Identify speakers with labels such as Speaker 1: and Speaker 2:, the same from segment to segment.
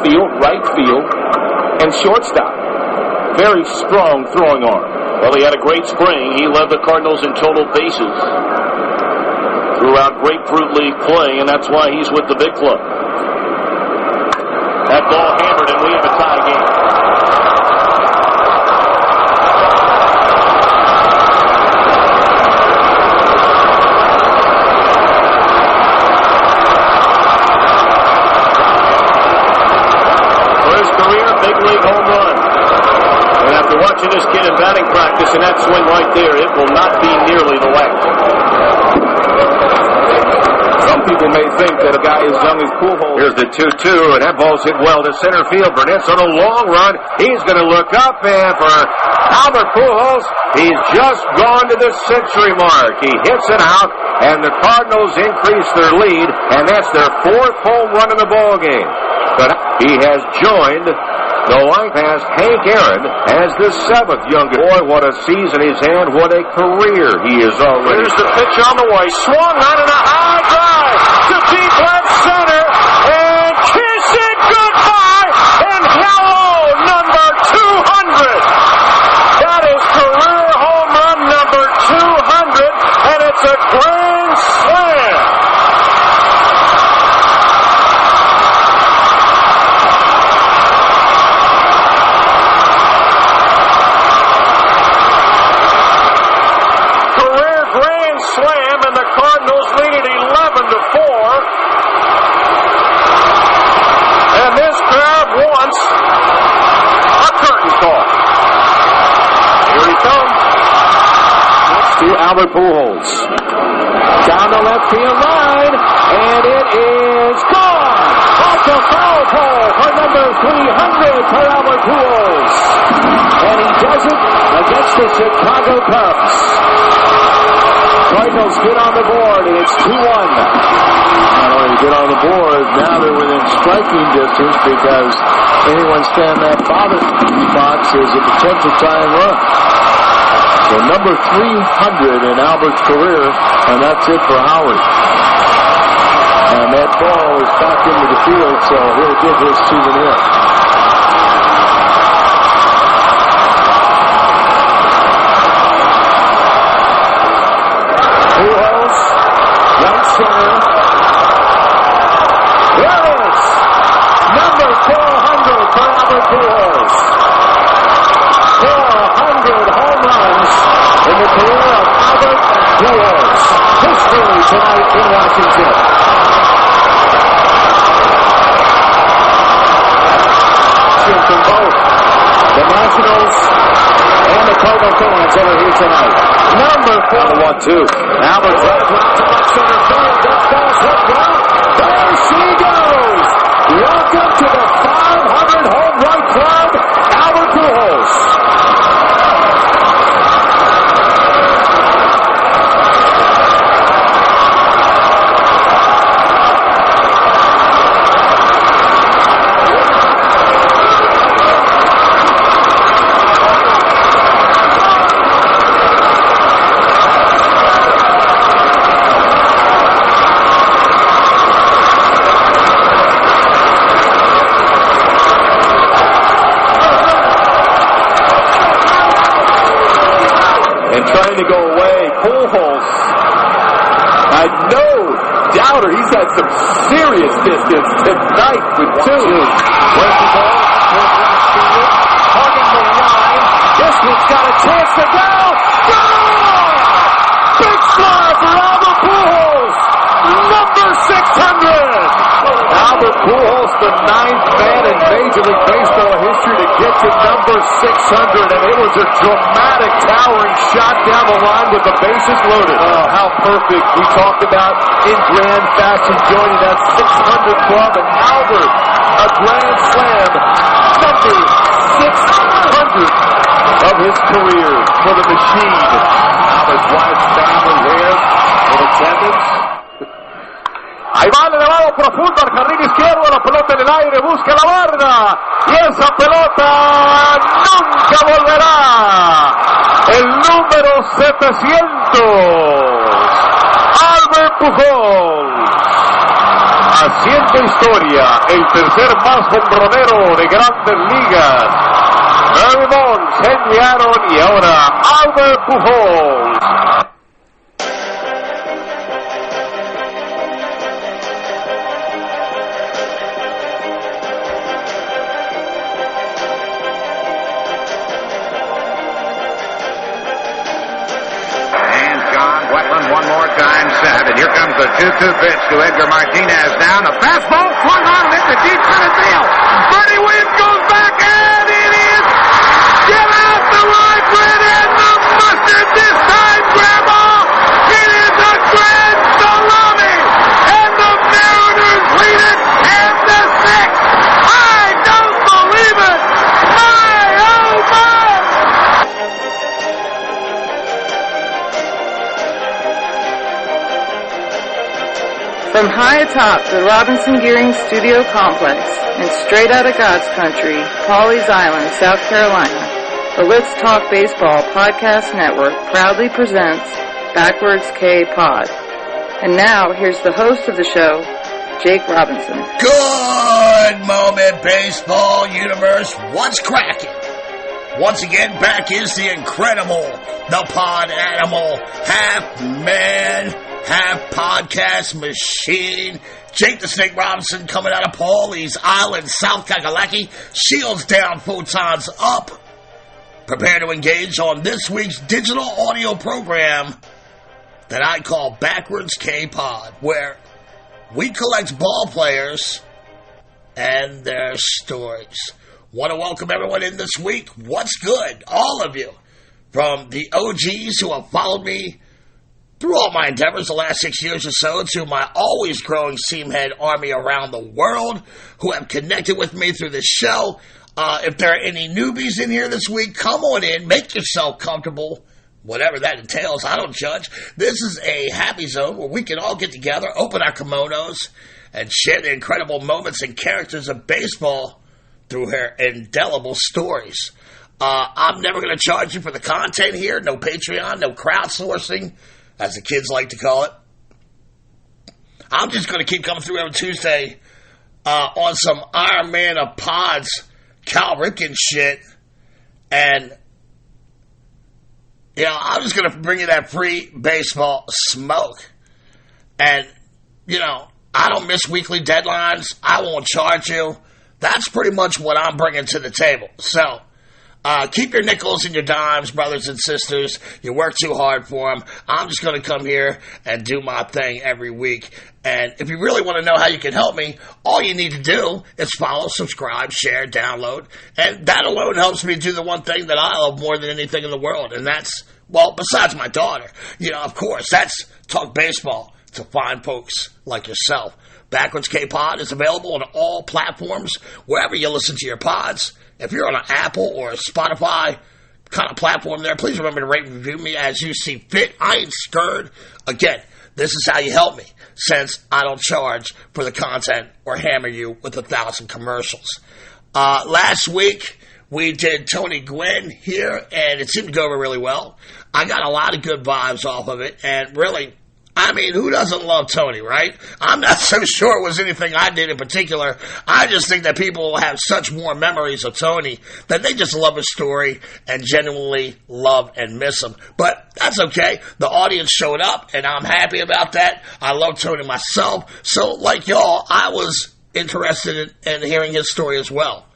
Speaker 1: field, right field, and shortstop. Very strong throwing arm.
Speaker 2: Well, he had a great spring. He led the Cardinals in total bases throughout Grapefruit League play, and that's why he's with the big club. That ball hammered, and we have a tie game. First career big league home run. And after watching this kid in batting practice and that swing right there, it will not be nearly the last.
Speaker 1: Some people may think that a guy as young as Pujols.
Speaker 3: Here's the 2-2, and that ball's hit well to center field. Burnett's on a long run. He's going to look up, and for Albert Pujols, he's just gone to the century mark. He hits it out, and the Cardinals increase their lead, and that's their 4th home run in the ball game. But he has joined the line past Hank Aaron as the 7th youngest. Boy, what a season he's had. What a career he is already.
Speaker 2: Here's the pitch on the way. Swung on and a high drive to deep left center. And kiss it goodbye. And hello, number 200. That is career home run number 200. And it's a grand slam. Slam, and the Cardinals lead it 11-4. And this crowd wants a curtain call. Here he comes.
Speaker 1: To Albert Pujols. Down the left field line, and it is gone. Off the foul pole for number 300 for Albert Pujols. And he does it against the Chicago Cubs. Cardinals get on the board, and it's 2-1. Not only get on the board, now they're within striking distance because anyone standing that box is a potential tying run. So number 300 in Albert's career, and that's it for Howard. And that ball is back into the field, so he'll give his souvenir. Pujols, right center. There it is! Number 400 for Albert Pujols. 400 home runs in the career of Albert Pujols. History tonight in Washington. From both the Nationals and the Cardinal fans over here tonight. Number 4. 1-2. Albert drives out to left center field. That ball's hit well. There she goes. Welcome to the 500 home run club, Albert Pujols. Trying to go away. Pujols, no doubter. He's had some serious distance tonight with 2. Where's the ball? Hugging the line. This one's got a chance to go. Goal! Big fly for Albert Pujols. Number 600. Albert Pujols, the 9th man in Major League Baseball history to get to number 600, and it was a dramatic, towering shot down the line with the bases loaded. Oh, how perfect. We talked about in grand fashion joining that 600 club, and Albert, a grand slam, number 600 of his career for the machine. Albert's wife's family here in attendance. Ahí va el elevado profundo al jardín izquierdo, la pelota en el aire, busca la barda, y esa pelota nunca volverá. El número 700, Albert Pujols. haciendo historia, el tercer más hombronero de Grandes Ligas. Barry Bonds, Henry Aaron y ahora Albert Pujols.
Speaker 3: One more time set, and here comes the 2-2 pitch to Edgar Martinez. Down, a fastball, swung on, hit the deep center field. Bernie Williams goes back, and it is get out the right grid, and the mustard this time, Grandma. It is a grand salami, and the Mariners lead it 10-6. I don't believe it. My, oh my.
Speaker 4: From high atop the Robinson Gearing Studio Complex and straight out of God's country, Pawleys Island, South Carolina, the Let's Talk Baseball Podcast Network proudly presents Backwards K Pod. And now, here's the host of the show, Jake Robinson.
Speaker 5: Good moment, baseball universe. What's cracking? Once again, back is the incredible, the pod animal, half man, half podcast machine, Jake the Snake Robinson, coming out of Pawleys Island, South Kakalaki, shields down, photons up, prepare to engage on this week's digital audio program that I call Backwards K-Pod, where we collect ball players and their stories. Want to welcome everyone in this week. What's good? All of you, from the OGs who have followed me through all my endeavors the last 6 years or so, to my always growing Seamhead army around the world who have connected with me through this show. If there are any newbies in here this week, come on in, make yourself comfortable, whatever that entails. I don't judge. This is a happy zone where we can all get together, open our kimonos, and share the incredible moments and characters of baseball through her indelible stories. I'm never going to charge you for the content here. No Patreon, no crowdsourcing, as the kids like to call it. I'm just going to keep coming through every Tuesday on some Iron Man of Pods, Cal Ripken shit. And, you know, I'm just going to bring you that free baseball smoke. And, you know, I don't miss weekly deadlines. I won't charge you. That's pretty much what I'm bringing to the table. So, keep your nickels and your dimes, brothers and sisters. You work too hard for them. I'm just going to come here and do my thing every week. And if you really want to know how you can help me, all you need to do is follow, subscribe, share, download. And that alone helps me do the one thing that I love more than anything in the world. And that's, well, besides my daughter, you know, of course, that's talk baseball to fine folks like yourself. Backwards K-Pod is available on all platforms, wherever you listen to your pods. If you're on an Apple or a Spotify kind of platform there, please remember to rate and review me as you see fit. I ain't scared. Again, this is how you help me, since I don't charge for the content or hammer you with 1,000 commercials. Last week, we did Tony Gwynn here, and it seemed to go over really well. I got a lot of good vibes off of it, and really, I mean, who doesn't love Tony, right? I'm not so sure it was anything I did in particular. I just think that people have such more memories of Tony that they just love his story and genuinely love and miss him. But that's okay. The audience showed up, and I'm happy about that. I love Tony myself. So, like y'all, I was interested in hearing his story as well.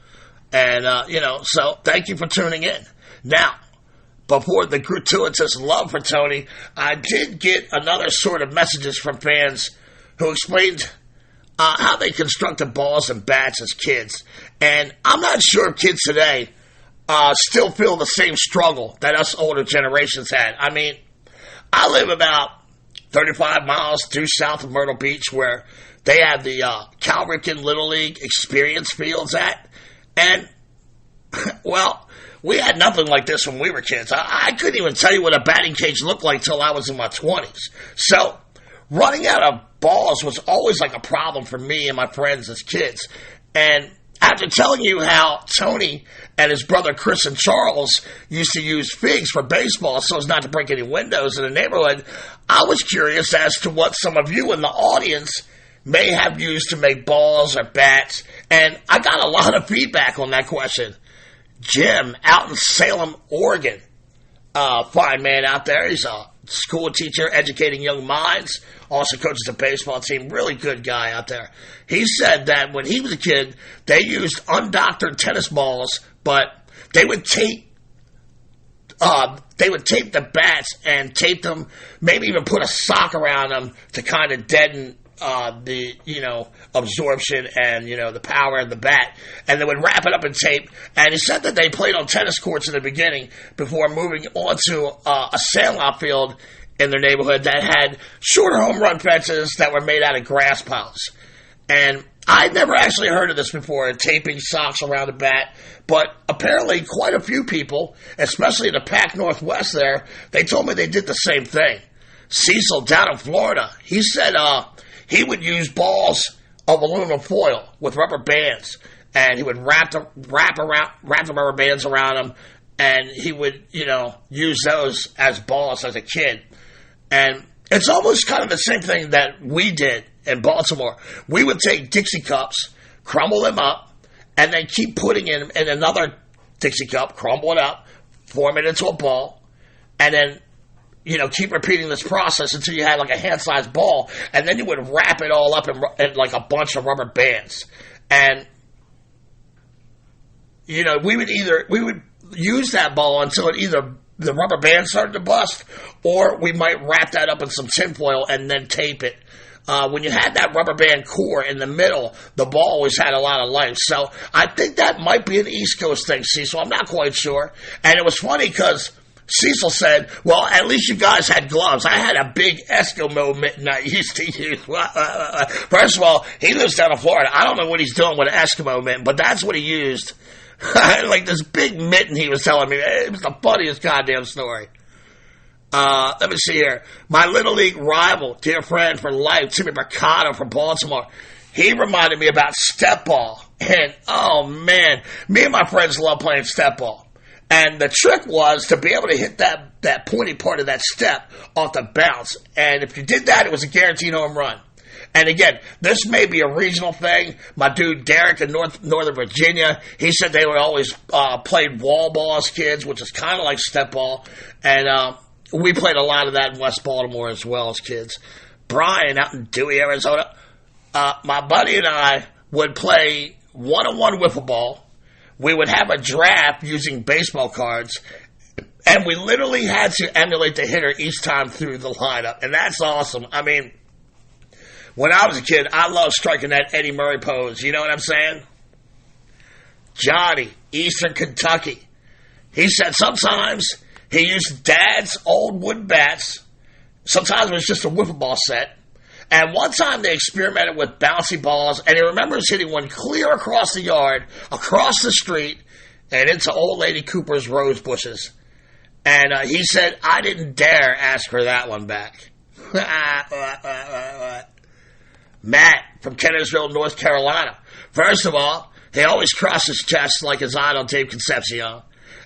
Speaker 5: And, you know, so thank you for tuning in. Now, before the gratuitous love for Tony, I did get another sort of messages from fans who explained how they constructed balls and bats as kids. And I'm not sure if kids today still feel the same struggle that us older generations had. I mean, I live about 35 miles due south of Myrtle Beach, where they have the Cal Ripken Little League experience fields at. And, well, we had nothing like this when we were kids. I couldn't even tell you what a batting cage looked like till I was in my 20s. So, running out of balls was always like a problem for me and my friends as kids. And after telling you how Tony and his brother Chris and Charles used to use figs for baseball so as not to break any windows in the neighborhood, I was curious as to what some of you in the audience may have used to make balls or bats. And I got a lot of feedback on that question. Jim out in Salem, Oregon, fine man out there. He's a school teacher educating young minds, also coaches a baseball team, really good guy out there. He said that when he was a kid, they used undoctored tennis balls, but they would tape the bats and tape them, maybe even put a sock around them to kind of deaden the, absorption and, the power of the bat. And they would wrap it up in tape. And he said that they played on tennis courts in the beginning before moving on to a sandlot field in their neighborhood that had shorter home run fences that were made out of grass piles. And I'd never actually heard of this before, taping socks around a bat, but apparently quite a few people, especially in the Pac Northwest there, they told me they did the same thing. Cecil down in Florida, he said he would use balls of aluminum foil with rubber bands, and he would wrap the rubber bands around them, and he would, use those as balls as a kid. And it's almost kind of the same thing that we did in Baltimore. We would take Dixie cups, crumble them up, and then keep putting in another Dixie cup, crumble it up, form it into a ball, and then, keep repeating this process until you had like a hand-sized ball, and then you would wrap it all up in like a bunch of rubber bands. And, we would use that ball until the rubber band started to bust, or we might wrap that up in some tinfoil and then tape it. When you had that rubber band core in the middle, the ball always had a lot of life. So I think that might be an East Coast thing, Cecil. I'm not quite sure. And it was funny because Cecil said, well, at least you guys had gloves. I had a big Eskimo mitten I used to use. First of all, he lives down in Florida. I don't know what he's doing with an Eskimo mitten, but that's what he used. Like this big mitten he was telling me. It was the funniest goddamn story. Let me see here. My Little League rival, dear friend for life, Timmy Mercado from Baltimore, he reminded me about step ball. And, oh man, me and my friends love playing step ball. And the trick was to be able to hit that pointy part of that step off the bounce. And if you did that, it was a guaranteed home run. And again, this may be a regional thing. My dude Derek in Northern Virginia, he said they would always played wall ball as kids, which is kind of like step ball. And we played a lot of that in West Baltimore as well as kids. Brian out in Dewey, Arizona, my buddy and I would play one-on-one wiffle ball. We would have a draft using baseball cards, and we literally had to emulate the hitter each time through the lineup. And that's awesome. I mean, when I was a kid, I loved striking that Eddie Murray pose. You know what I'm saying? Johnny, Eastern Kentucky. He said sometimes he used Dad's old wood bats. Sometimes it was just a wiffle ball set. And one time they experimented with bouncy balls, and he remembers hitting one clear across the yard, across the street, and into Old Lady Cooper's rose bushes. And he said, I didn't dare ask for that one back. Matt from Kennersville, North Carolina. First of all, he always crossed his chest like his idol Dave Concepcion.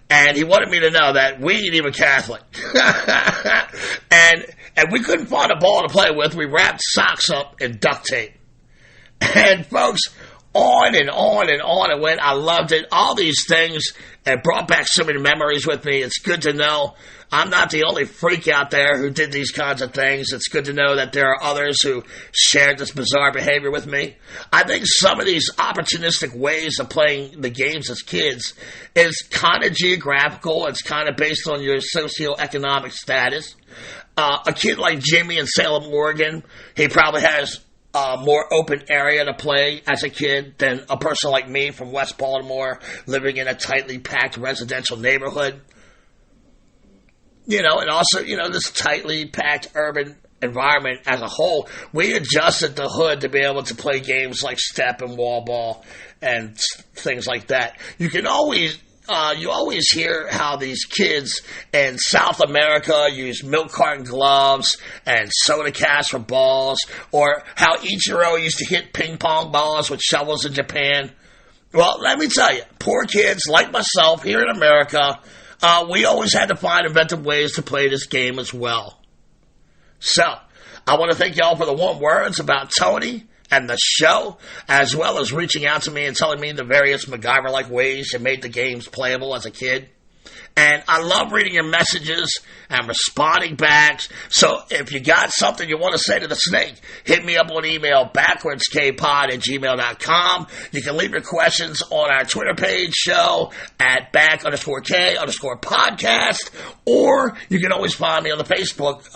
Speaker 5: And he wanted me to know that we ain't even Catholic. and we couldn't find a ball to play with. We wrapped socks up in duct tape. And folks, on and on and on it went. I loved it. All these things, it brought back so many memories with me. It's good to know I'm not the only freak out there who did these kinds of things. It's good to know that there are others who shared this bizarre behavior with me. I think some of these opportunistic ways of playing the games as kids is kind of geographical. It's kind of based on your socioeconomic status. A kid like Jimmy in Salem, Oregon, he probably has a more open area to play as a kid than a person like me from West Baltimore living in a tightly packed residential neighborhood. And also, this tightly packed urban environment as a whole, we adjusted the hood to be able to play games like step and wall ball and things like that. You always hear how these kids in South America use milk carton gloves and soda cans for balls, or how Ichiro used to hit ping pong balls with shovels in Japan. Well, let me tell you, poor kids like myself here in America, we always had to find inventive ways to play this game as well. So, I want to thank y'all for the warm words about Tony and the show, as well as reaching out to me and telling me the various MacGyver-like ways you made the games playable as a kid. And I love reading your messages and responding back. So if you got something you want to say to the snake, hit me up on email, backwardskpod@gmail.com. You can leave your questions on our Twitter page show at back_K_podcast. Or you can always find me on the Facebook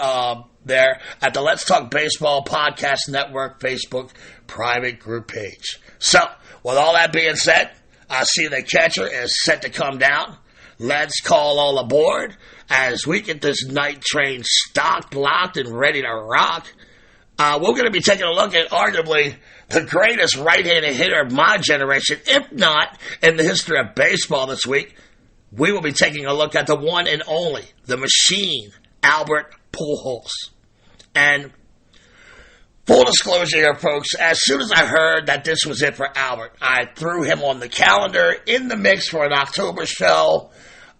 Speaker 5: there at the Let's Talk Baseball Podcast Network Facebook private group page. So with all that being said, I see the catcher is set to come down. Let's call all aboard as we get this night train stocked, locked, and ready to rock. We're going to be taking a look at arguably the greatest right-handed hitter of my generation, if not in the history of baseball this week. We will be taking a look at the one and only, the machine, Albert Pujols. And full disclosure here, folks, as soon as I heard that this was it for Albert, I threw him on the calendar in the mix for an October show.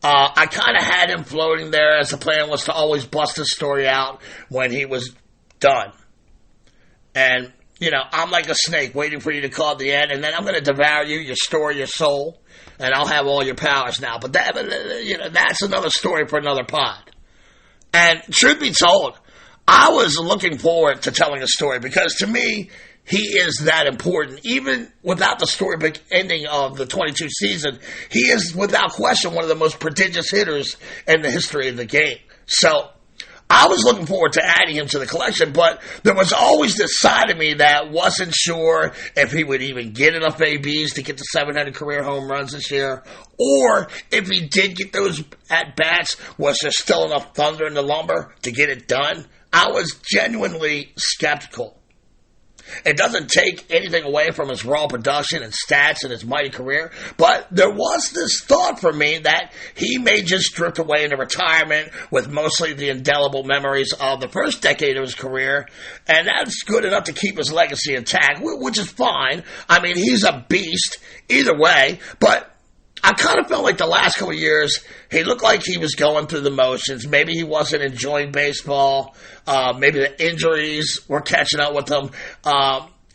Speaker 5: I kind of had him floating there as the plan was to always bust his story out when he was done. And, you know, I'm like a snake waiting for you to call at the end, and then I'm going to devour you, your story, your soul, and I'll have all your powers now. But that, you know, that's another story for another pod. And truth be told, I was looking forward to telling a story because to me, he is that important. Even without the storybook ending of the 22 season, he is without question one of the most prodigious hitters in the history of the game. So I was looking forward to adding him to the collection, but there was always this side of me that wasn't sure if he would even get enough ABs to get to 700 career home runs this year, or if he did get those at-bats, was there still enough thunder in the lumber to get it done? I was genuinely skeptical. It doesn't take anything away from his raw production and stats and his mighty career, but there was this thought for me that he may just drift away into retirement with mostly the indelible memories of the first decade of his career, and that's good enough to keep his legacy intact, which is fine. I mean, he's a beast either way, but I kind of felt like the last couple of years, he looked like he was going through the motions. Maybe he wasn't enjoying baseball. Maybe the injuries were catching up with him.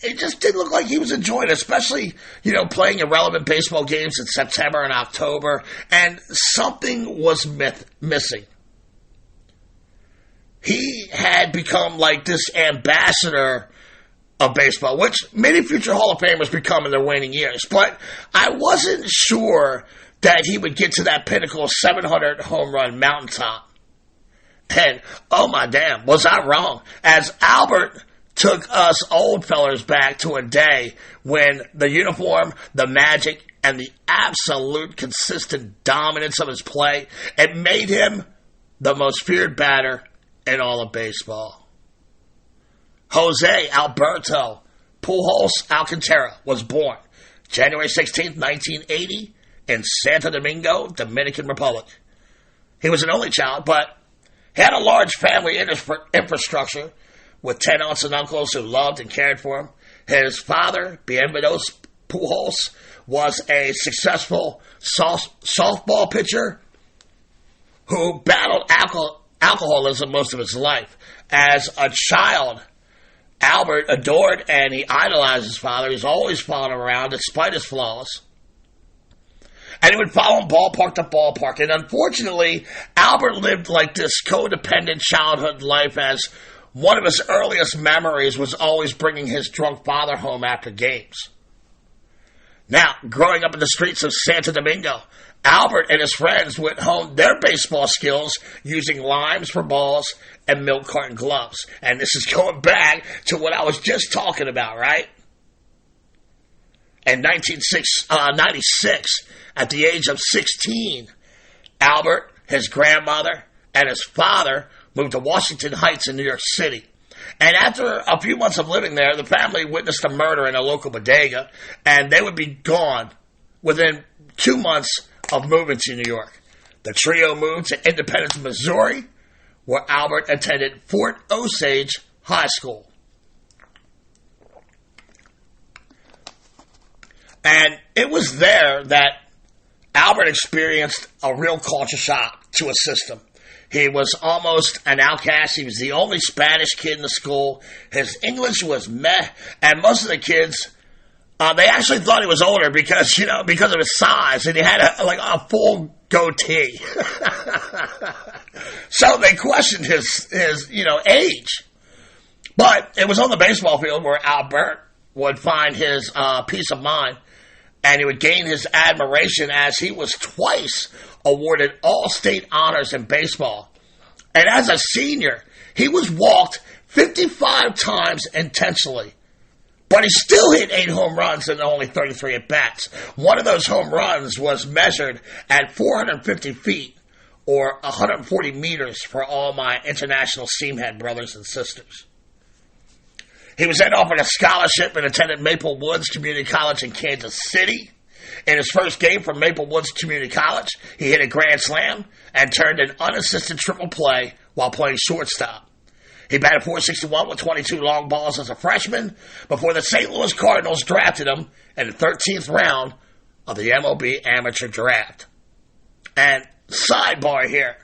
Speaker 5: It just didn't look like he was enjoying it, especially, you know, playing irrelevant baseball games in September and October. And something was missing. He had become like this ambassador of baseball, which many future Hall of Famers become in their waning years. But I wasn't sure that he would get to that pinnacle 700 home run mountaintop. And, oh my damn, was I wrong. As Albert took us old fellers back to a day when the uniform, the magic, and the absolute consistent dominance of his play, it made him the most feared batter in all of baseball. Jose Alberto Pujols Alcantara was born January 16, 1980 in Santo Domingo, Dominican Republic. He was an only child, but he had a large family infrastructure with 10 aunts and uncles who loved and cared for him. His father, Bienvenidos Pujols, was a successful softball pitcher who battled alcoholism most of his life. As a child, Albert adored and he idolized his father. He was always following him around despite his flaws. And he would follow him ballpark to ballpark. And unfortunately, Albert lived like this codependent childhood life, as one of his earliest memories was always bringing his drunk father home after games. Now, growing up in the streets of Santo Domingo, Albert and his friends would hone their baseball skills using limes for balls and milk carton gloves. And this is going back to what I was just talking about, right? In 1996, at the age of 16, Albert, his grandmother, and his father moved to Washington Heights in New York City. And after a few months of living there, the family witnessed a murder in a local bodega, and they would be gone within 2 months of moving to New York. The trio moved to Independence, Missouri, where Albert attended Fort Osage High School. And it was there that Albert experienced a real culture shock to his system. He was almost an outcast. He was the only Spanish kid in the school. His English was meh, and most of the kids, they actually thought he was older because of his size, and he had a full goatee. So they questioned his age. But it was on the baseball field where Albert would find his peace of mind, and he would gain his admiration as he was twice awarded all-state honors in baseball. And as a senior, he was walked 55 times intentionally. But he still hit 8 home runs in only 33 at-bats. One of those home runs was measured at 450 feet, or 140 meters for all my international seamhead brothers and sisters. He was then offered a scholarship and attended Maple Woods Community College in Kansas City. In his first game for Maple Woods Community College, he hit a grand slam and turned an unassisted triple play while playing shortstop. He batted .461 with 22 long balls as a freshman before the St. Louis Cardinals drafted him in the 13th round of the MLB amateur draft. And sidebar here,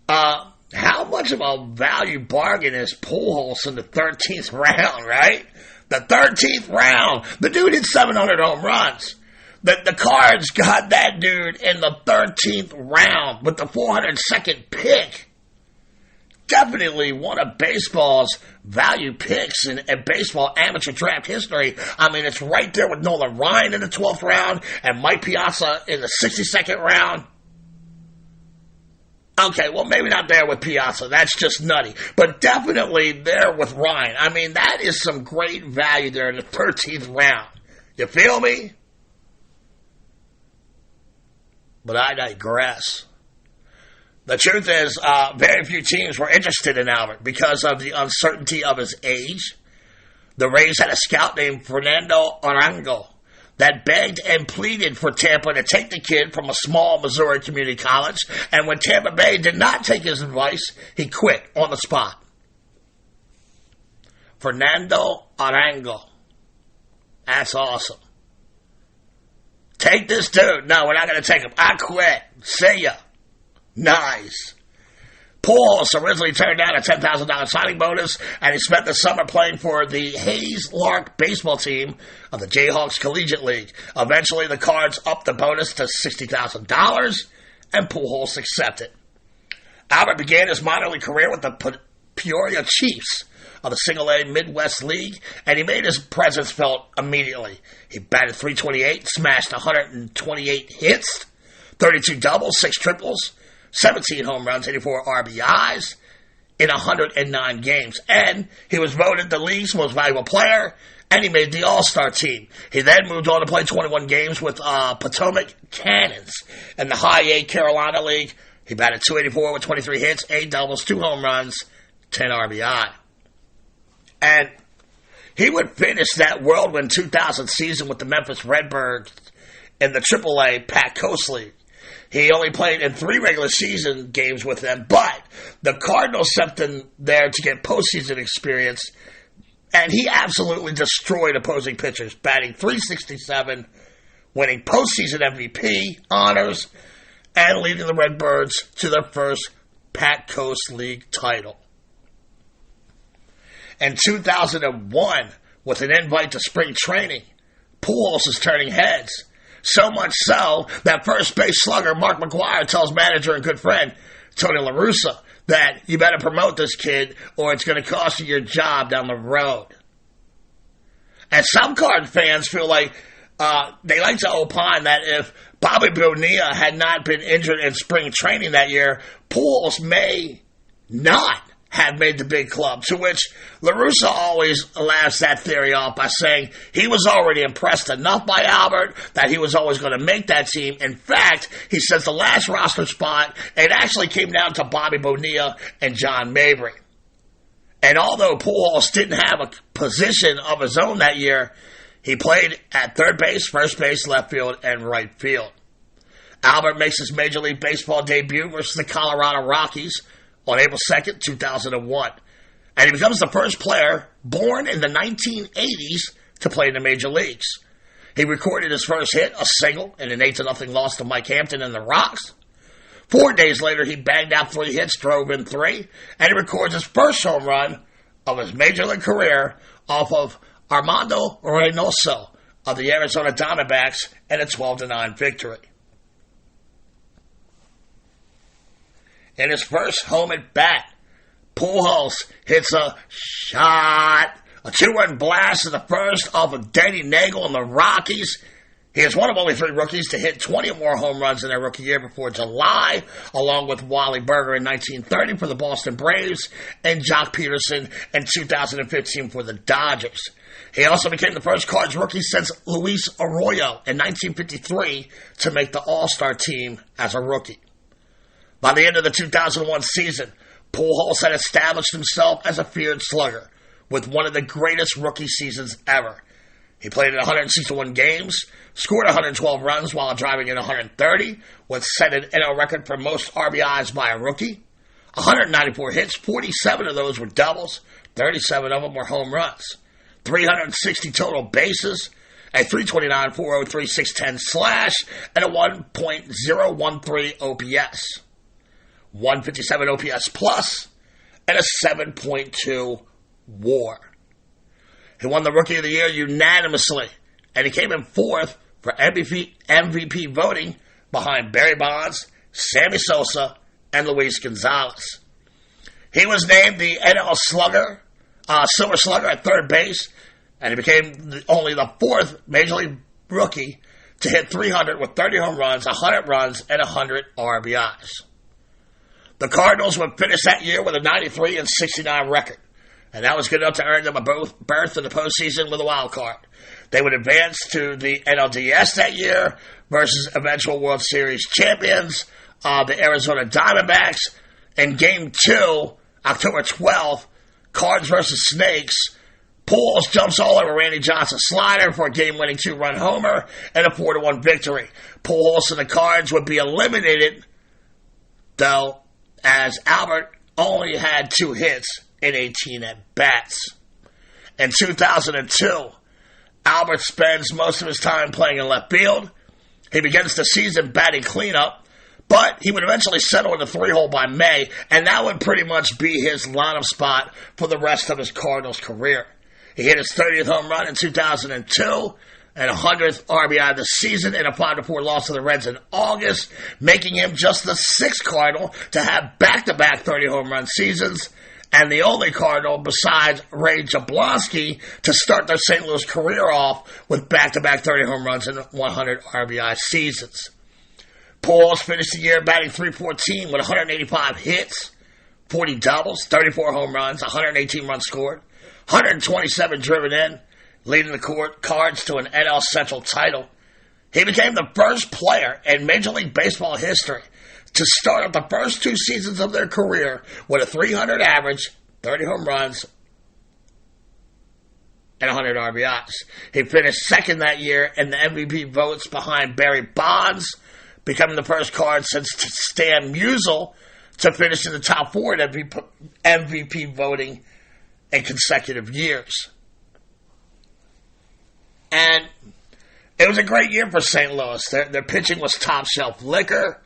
Speaker 5: how much of a value bargain is Pujols in the 13th round, right? The 13th round. The dude hit 700 home runs. The Cards got that dude in the 13th round with the 402nd pick. Definitely one of baseball's value picks in baseball amateur draft history. I mean, it's right there with Nolan Ryan in the 12th round and Mike Piazza in the 62nd round. Okay, well, maybe not there with Piazza. That's just nutty. But definitely there with Ryan. I mean, that is some great value there in the 13th round. You feel me? But I digress. The truth is, very few teams were interested in Albert because of the uncertainty of his age. The Rays had a scout named Fernando Arango that begged and pleaded for Tampa to take the kid from a small Missouri community college, and when Tampa Bay did not take his advice, he quit on the spot. Fernando Arango. That's awesome. Take this dude. No, we're not going to take him. I quit. See ya. Nice. Pujols originally turned down a $10,000 signing bonus, and he spent the summer playing for the Hayes Lark baseball team of the Jayhawks Collegiate League. Eventually, the Cards upped the bonus to $60,000, and Pujols accepted. Albert began his minor league career with the Peoria Chiefs of the Single-A Midwest League, and he made his presence felt immediately. He batted .328, smashed 128 hits, 32 doubles, 6 triples, 17 home runs, 84 RBIs in 109 games. And he was voted the league's most valuable player, and he made the All-Star team. He then moved on to play 21 games with Potomac Cannons in the High A Carolina League. He batted .284 with 23 hits, 8 doubles, 2 home runs, 10 RBI. And he would finish that whirlwind 2000 season with the Memphis Redbirds in the AAA Pac Coast League. He only played in 3 regular season games with them, but the Cardinals sent him there to get postseason experience, and he absolutely destroyed opposing pitchers, batting .367, winning postseason MVP honors, and leading the Redbirds to their first Pac Coast League title. In 2001, with an invite to spring training, Pujols is turning heads. So much so that first base slugger Mark McGuire tells manager and good friend Tony La Russa that you better promote this kid or it's going to cost you your job down the road. And some Card fans feel like they like to opine that if Bobby Bonilla had not been injured in spring training that year, Pujols may not have made the big club, to which La Russa always laughs that theory off by saying he was already impressed enough by Albert that he was always going to make that team. In fact, he says the last roster spot, it actually came down to Bobby Bonilla and John Mabry. And although Pujols didn't have a position of his own that year, he played at third base, first base, left field, and right field. Albert makes his Major League Baseball debut versus the Colorado Rockies on April 2nd, 2001. And he becomes the first player born in the 1980s to play in the major leagues. He recorded his first hit, a single, in an 8-0 loss to Mike Hampton and the Rocks. 4 days later, he banged out 3 hits, drove in 3, and he records his first home run of his major league career off of Armando Reynoso of the Arizona Diamondbacks in a 12-9 victory. In his first home at bat, Pujols hits a shot, a 2-run blast in the first off of Danny Nagel in the Rockies. He is one of only 3 rookies to hit 20 or more home runs in their rookie year before July, along with Wally Berger in 1930 for the Boston Braves and Jock Peterson in 2015 for the Dodgers. He also became the first Cards rookie since Luis Arroyo in 1953 to make the All-Star team as a rookie. By the end of the 2001 season, Pujols had established himself as a feared slugger with one of the greatest rookie seasons ever. He played in 161 games, scored 112 runs while driving in 130, which set an NL record for most RBIs by a rookie. 194 hits, 47 of those were doubles, 37 of them were home runs. 360 total bases, a 329, 403, 610 slash, and a 1.013 OPS. 157 OPS plus, and a 7.2 WAR. He won the Rookie of the Year unanimously, and he came in 4th for MVP voting behind Barry Bonds, Sammy Sosa, and Luis Gonzalez. He was named the NL Silver Slugger at third base, and he became only the 4th Major League rookie to hit 300 with 30 home runs, 100 runs, and 100 RBIs. The Cardinals would finish that year with a 93-69 record, and that was good enough to earn them a berth in the postseason with a wild card. They would advance to the NLDS that year versus eventual World Series champions, the Arizona Diamondbacks. In Game 2, October 12th, Cards versus Snakes, Pujols jumps all over Randy Johnson's slider for a game-winning 2-run homer and a 4-1 victory. Pujols and the Cards would be eliminated, though, as Albert only had 2 hits in 18 at-bats. In 2002, Albert spends most of his time playing in left field. He begins the season batting cleanup, but he would eventually settle in the 3-hole by May, and that would pretty much be his lineup spot for the rest of his Cardinals career. He hit his 30th home run in 2002 and 100th RBI this season in a 5-4 loss to the Reds in August, making him just the 6th Cardinal to have back-to-back 30 home run seasons, and the only Cardinal besides Ray Jablonski to start their St. Louis career off with back-to-back 30 home runs and 100 RBI seasons. Pujols finished the year batting .314 with 185 hits, 40 doubles, 34 home runs, 118 runs scored, 127 driven in, leading the Cards to an NL Central title. He became the first player in Major League Baseball history to start up the first 2 seasons of their career with a .300 average, 30 home runs, and 100 RBIs. He finished second that year in the MVP votes behind Barry Bonds, becoming the first Card since Stan Musial to finish in the top 4 in MVP voting in consecutive years. And it was a great year for St. Louis. Their pitching was top shelf liquor.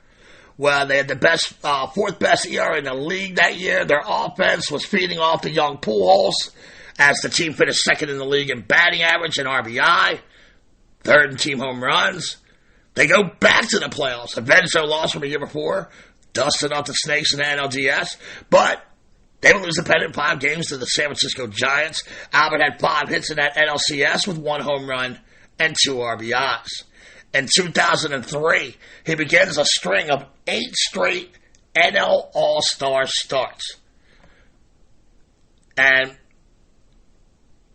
Speaker 5: Well, they had the best, 4th best ERA in the league that year. Their offense was feeding off the young Pujols as the team finished second in the league in batting average and RBI, 3rd in team home runs. They go back to the playoffs. Avenged their loss from a year before, dusted off the Snakes in the NLDS, but they would lose the pennant 5 games to the San Francisco Giants. Albert had 5 hits in that NLCS with 1 home run and 2 RBIs. In 2003, he begins a string of 8 straight NL All-Star starts. And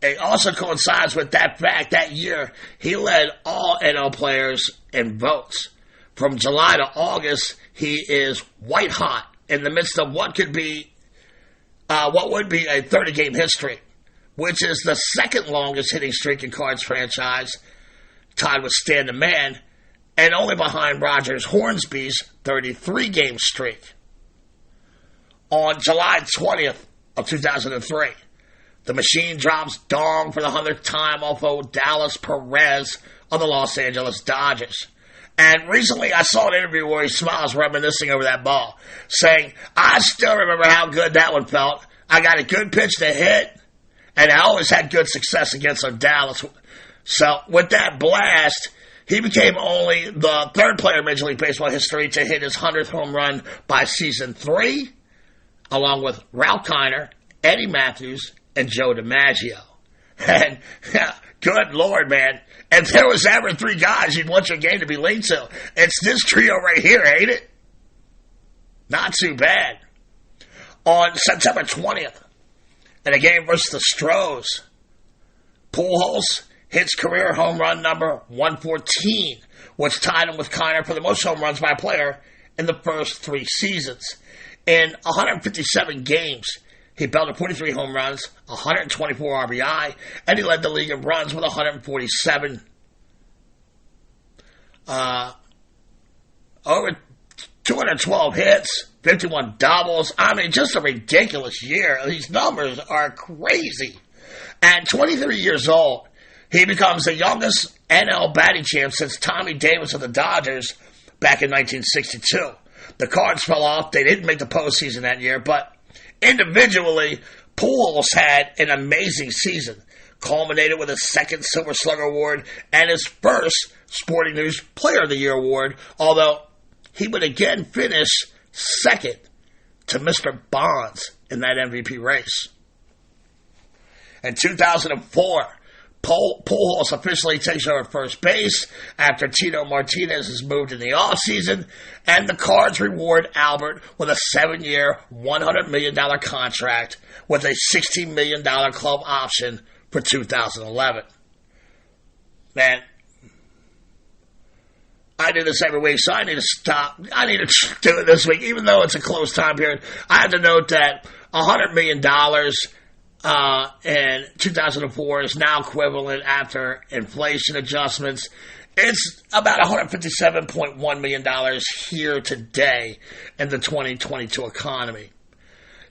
Speaker 5: it also coincides with that fact that year he led all NL players in votes. From July to August, he is white hot in the midst of what would be a 30-game hit streak, which is the 2nd longest hitting streak in Cards franchise, tied with Stan the Man, and only behind Rogers Hornsby's 33-game streak. On July 20th of 2003, the machine drops dong for the 100th time off of Dallas Perez of the Los Angeles Dodgers. And recently I saw an interview where he smiles reminiscing over that ball, saying, I still remember how good that one felt. I got a good pitch to hit, and I always had good success against Dallas. So with that blast, he became only the third player in Major League Baseball history to hit his 100th home run by season 3, along with Ralph Kiner, Eddie Matthews, and Joe DiMaggio. And good Lord, man. If there was ever 3 guys you'd want your game to be linked to, it's this trio right here, ain't it? Not too bad. On September 20th, in a game versus the Stros, Pujols hits career home run number 114, which tied him with Kiner for the most home runs by a player in the first 3 seasons. In 157 games, he belted 43 home runs, 124 RBI, and he led the league in runs with 147. Over 212 hits, 51 doubles. I mean, just a ridiculous year. These numbers are crazy. At 23 years old, he becomes the youngest NL batting champ since Tommy Davis of the Dodgers back in 1962. The Cards fell off. They didn't make the postseason that year, but individually, Pujols had an amazing season, culminated with his 2nd Silver Slugger Award and his first Sporting News Player of the Year award, although he would again finish 2nd to Mr. Bonds in that MVP race. In 2004, Pujols officially takes over first base after Tito Martinez is moved in the offseason, and the Cards reward Albert with a 7-year, $100 million contract with a $16 million club option for 2011. Man, I do this every week, so I need to stop. I need to do it this week, even though it's a close time period. I have to note that $100 million in 2004 is now equivalent after inflation adjustments. It's about $157.1 million here today in the 2022 economy.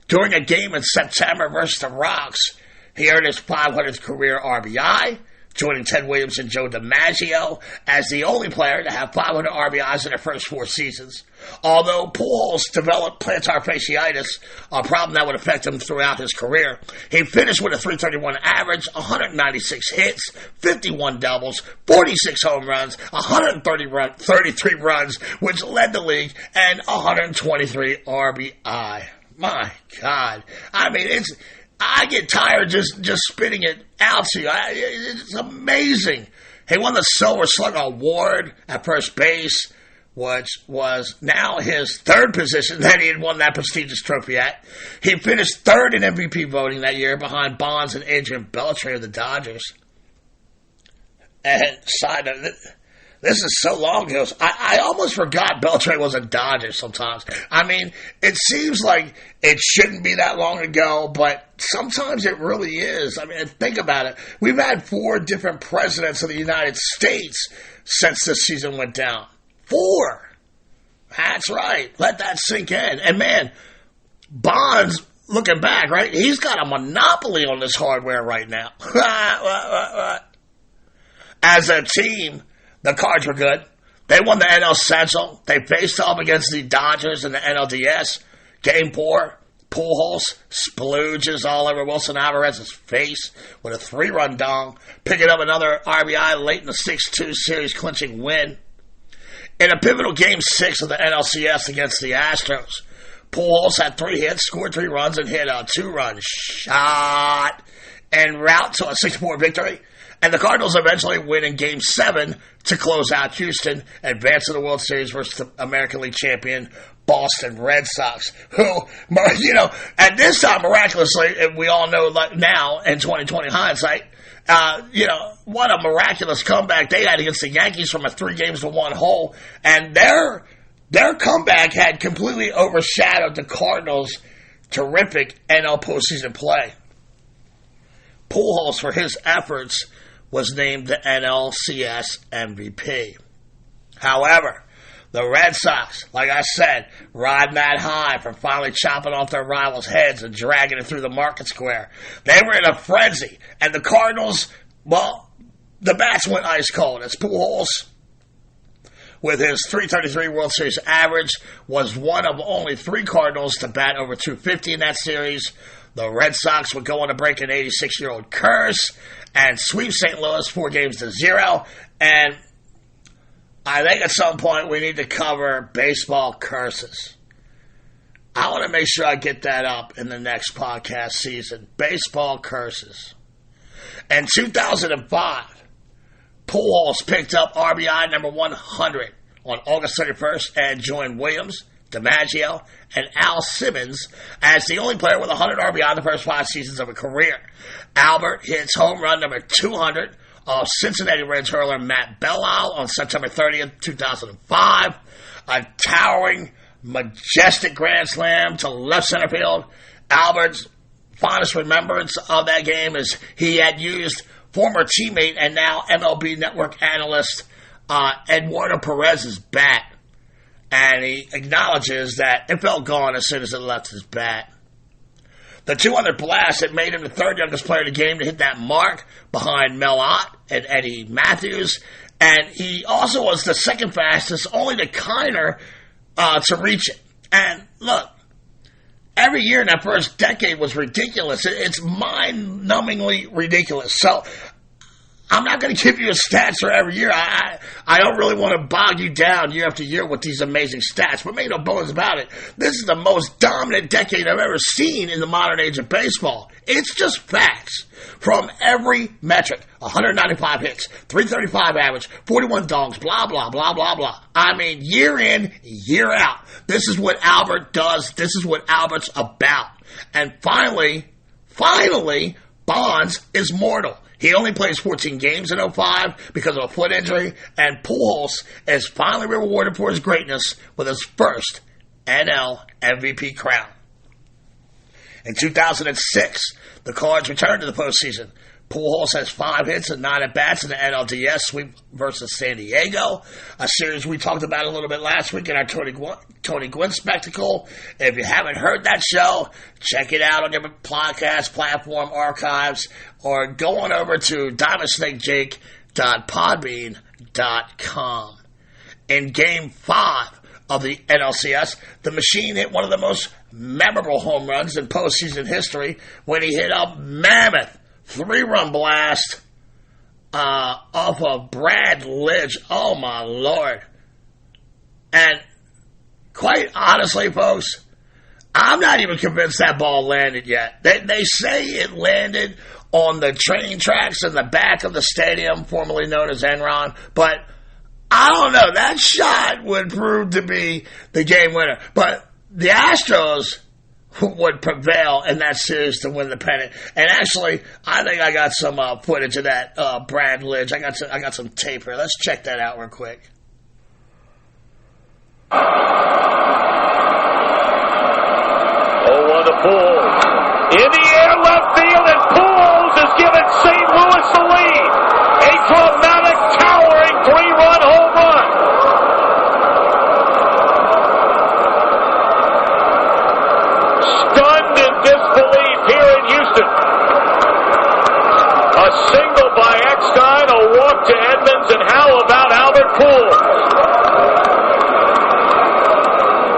Speaker 5: During a game in September versus the Rocks, he earned his 500th career RBI, joining Ted Williams and Joe DiMaggio as the only player to have 500 RBIs in their first 4 seasons. Although Pujols developed plantar fasciitis, a problem that would affect him throughout his career, he finished with a .331 average, 196 hits, 51 doubles, 46 home runs, 133 runs, which led the league, and 123 RBI. My God. I mean, I get tired just spitting it out to you. It's amazing. He won the Silver Slugger Award at first base, which was now his 3rd position that he had won that prestigious trophy at. He finished 3rd in MVP voting that year behind Bonds and Adrian Beltre of the Dodgers. And side note, this is so long ago. I almost forgot Beltre was a Dodger sometimes. I mean, it seems like it shouldn't be that long ago, but sometimes it really is. I mean, think about it. We've had 4 different presidents of the United States since this season went down. 4. That's right. Let that sink in. And man, Bonds, looking back, right, he's got a monopoly on this hardware right now. As a team, the Cards were good. They won the NL Central. They faced off against the Dodgers in the NLDS. Game 4, Pujols splooges all over Wilson Alvarez's face with a 3-run dong, picking up another RBI late in the 6-2 series clinching win. In a pivotal Game 6 of the NLCS against the Astros, Pujols had 3 hits, scored 3 runs, and hit a 2-run shot en route to a 6-4 victory. And the Cardinals eventually win in Game 7 to close out Houston, advance to the World Series versus the American League champion Boston Red Sox, who, at this time, miraculously, we all know now in 2020 hindsight, what a miraculous comeback they had against the Yankees from a 3-1 hole. And their comeback had completely overshadowed the Cardinals' terrific NL postseason play. Pujols, for his efforts, was named the NLCS MVP. However, the Red Sox, like I said, riding that high from finally chopping off their rivals' heads and dragging it through the market square. They were in a frenzy, and the Cardinals, well, the bats went ice cold as Pujols with his .333 World Series average, was one of only 3 Cardinals to bat over .250 in that series. The Red Sox would go on to break an 86-year-old curse and sweep St. Louis 4-0. And I think at some point we need to cover baseball curses. I want to make sure I get that up in the next podcast season. Baseball curses. In 2005, Pujols picked up RBI number 100 on August 31st and joined Williams, DiMaggio, and Al Simmons as the only player with 100 RBI in the first 5 seasons of a career. Albert hits home run number 200 of Cincinnati Reds hurler Matt Belial on September 30th, 2005. A towering, majestic grand slam to left center field. Albert's fondest remembrance of that game is he had used former teammate and now MLB Network analyst Eduardo Perez's bat. And he acknowledges that it felt gone as soon as it left his bat. The 200 blast, it made him the 3rd youngest player in the game to hit that mark behind Mel Ott and Eddie Matthews. And he also was the 2nd fastest, only to Kiner to reach it. And look, every year in that first decade was ridiculous. It's mind-numbingly ridiculous. So I'm not going to give you a stats for every year. I don't really want to bog you down year after year with these amazing stats, but make no bones about it. This is the most dominant decade I've ever seen in the modern age of baseball. It's just facts from every metric. 195 hits, 335 average, 41 dongs, blah, blah, blah, blah, blah. I mean, year in, year out. This is what Albert does. This is what Albert's about. And finally, Bonds is mortal. He only plays 14 games in 05 because of a foot injury, and Pujols is finally rewarded for his greatness with his first NL MVP crown. In 2006, the Cards returned to the postseason. Pujols has 5 hits and 9 at-bats in the NLDS sweep versus San Diego, a series we talked about a little bit last week in our Tony Gwynn spectacle. If you haven't heard that show, check it out on your podcast platform archives, or go on over to diamondsnakejake.podbean.com. In Game 5 of the NLCS, the Machine hit one of the most memorable home runs in postseason history when he hit a mammoth 3-run blast off of Brad Lidge. Oh, my Lord. And quite honestly, folks, I'm not even convinced that ball landed yet. They say it landed on the train tracks in the back of the stadium, formerly known as Enron, but I don't know. That shot would prove to be the game winner. But the Astros would prevail in that series to win the pennant. And actually, I think I got some footage of that Brad Lidge. I got some tape here. Let's check that out real quick.
Speaker 2: On the Pujols. In the air, left field, and Pujols has given St. Louis the lead. A dramatic, towering 3-run home run. Stunned in disbelief here in Houston. A single by Eckstein, a walk to Edmonds, and how about Albert Pujols?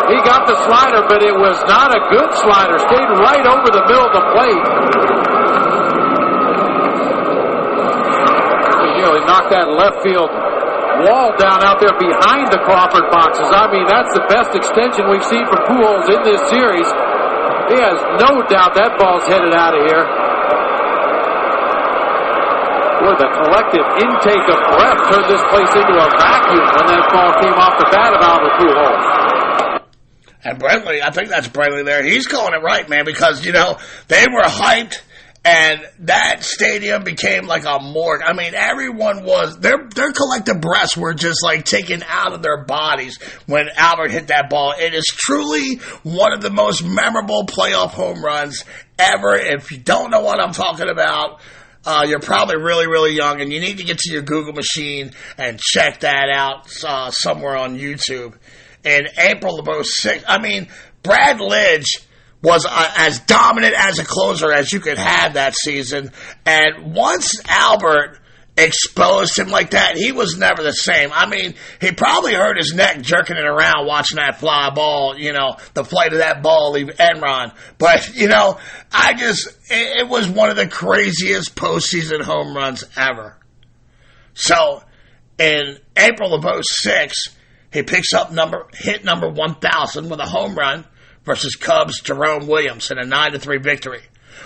Speaker 1: He got the slider, but it was not a good slider. Stayed right over the middle of the plate. He knocked that left field wall down out there behind the Crawford boxes. I mean, that's the best extension we've seen from Pujols in this series. He has no doubt that ball's headed out of here. Boy, the collective intake of breath turned this place into a vacuum when that ball came off the bat of Albert Pujols.
Speaker 5: And Brentley, I think that's Brentley there. He's calling it right, man, because, they were hyped, and that stadium became like a morgue. I mean, everyone was, their collective breaths were just like taken out of their bodies when Albert hit that ball. It is truly one of the most memorable playoff home runs ever. If you don't know what I'm talking about, you're probably really, really young, and you need to get to your Google machine and check that out somewhere on YouTube. In April of 06, I mean, Brad Lidge was as dominant as a closer as you could have that season. And once Albert exposed him like that, he was never the same. I mean, he probably hurt his neck jerking it around watching that fly ball, the flight of that ball leave Enron. But, it was one of the craziest postseason home runs ever. So, in April of 2006, he picks up hit number 1,000 with a home run versus Cubs' Jerome Williams in a 9-3 victory.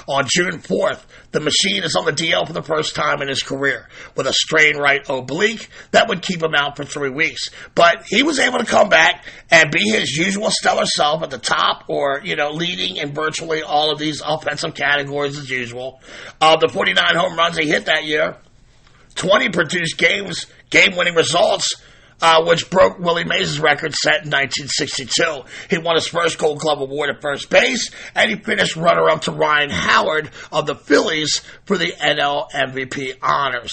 Speaker 5: On June 4th, the machine is on the DL for the first time in his career with a strained right oblique that would keep him out for 3 weeks. But he was able to come back and be his usual stellar self at the top or, leading in virtually all of these offensive categories as usual. Of the 49 home runs he hit that year, 20 produced game-winning results, which broke Willie Mays' record set in 1962. He won his first Gold Glove Award at first base, and he finished runner-up to Ryan Howard of the Phillies for the NL MVP honors.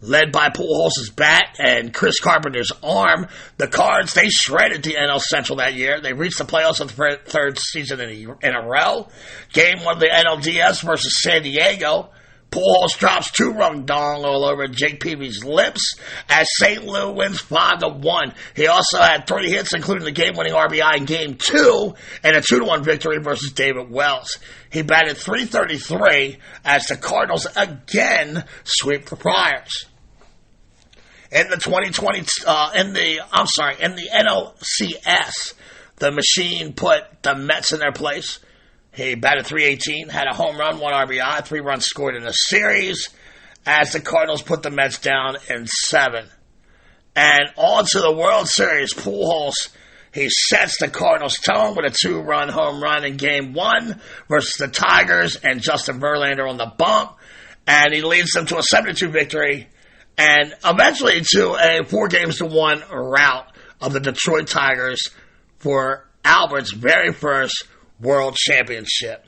Speaker 5: Led by Pujols' bat and Chris Carpenter's arm, the Cards, they shredded the NL Central that year. They reached the playoffs for the third season in a row. Game 1 of the NLDS versus San Diego. Pujols drops 2-run dong all over Jake Peavy's lips as St. Louis wins 5-1. He also had 3 hits, including the game-winning RBI in Game 2 and a 2-1 victory versus David Wells. He batted .333 as the Cardinals again sweep the Friars. In the NLCS, the machine put the Mets in their place. He batted .318, had a home run, 1 RBI, 3 runs scored in the series as the Cardinals put the Mets down in 7. And on to the World Series, Pujols, he sets the Cardinals' tone with a 2-run home run in Game 1 versus the Tigers and Justin Verlander on the bump. And he leads them to a 7-2 victory and eventually to a 4-1 rout of the Detroit Tigers for Albert's very first World Championship.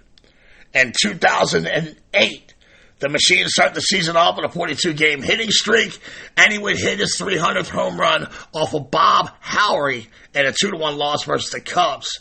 Speaker 5: In 2008, the machine started the season off with a 42-game hitting streak, and he would hit his 300th home run off of Bob Howery in a 2-1 loss versus the Cubs.